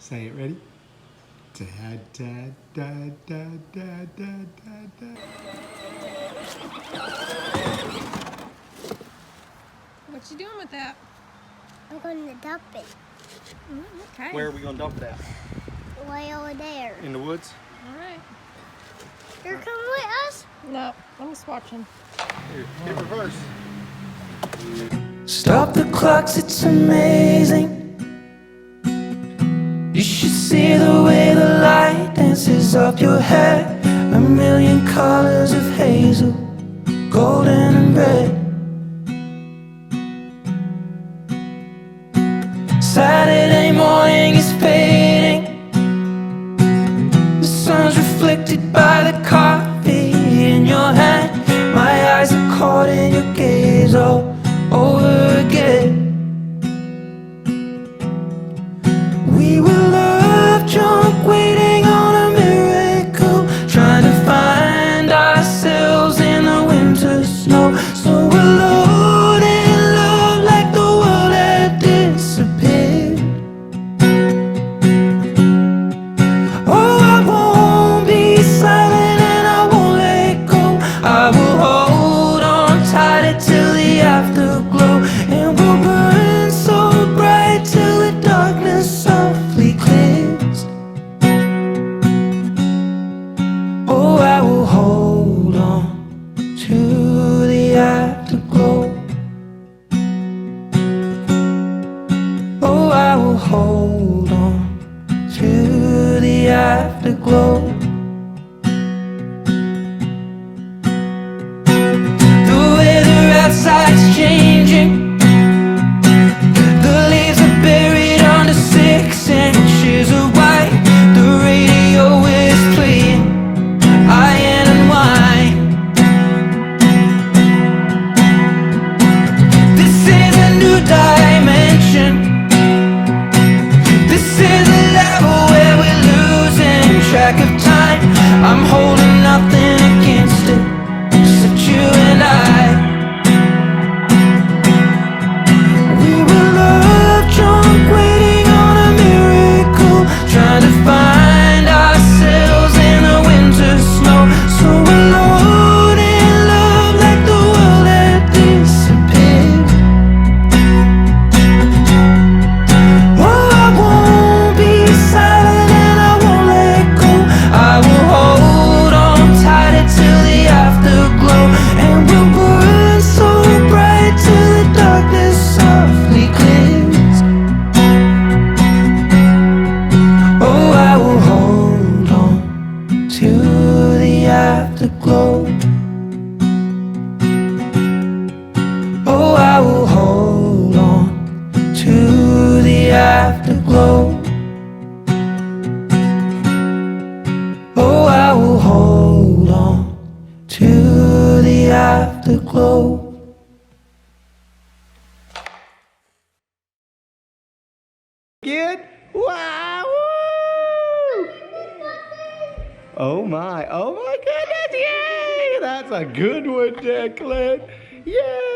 Say it, ready? Dad, dad, dad, dad, dad, dad, dad, dad. What you doing with that? I'm going to dump it. Okay. Where are we gonna dump it at? Way over there. In the woods? All right. You're coming with us? No, I'm just watching. Here, hit reverse. Stop the clocks, it's amazing. You should see the way the light dances up your hair. A million colors of hazel, golden and red. Saturday morning is fading. The sun's reflected by the coffee in your hand. My eyes are caught in your gaze all over again. We were love drunk, waiting on a miracle, trying to find ourselves in the winter snow. So alone in love, like the world had disappeared. Oh, I won't be silent and I won't let go. I will hold on tighter till the afterglow, and we'll burn so bright till the darkness softly clears. Oh, I will hold on to the afterglow. Oh, I will hold on to the afterglow. The weather outside's changing. The leaves are buried under 6 inches of white. The radio is playing iron and wine. This is a new dimension. This is a level where we're losing track of time. I'm holding nothing against it, except you and I. We were love drunk, waiting on a miracle, trying to find ourselves in the winter snow. So alone in love, like the world had disappeared. Oh, I won't be silent and I won't let go. I will hold on tighter till the afterglow, and we'll burn so bright till the darkness softly clears. Oh, I will hold on to the afterglow. Oh, I will hold on to the afterglow. Oh, I will hold on to the afterglow. Good? Wow! Woo! Oh my goodness, yay! That's a good one, Declan. Yay!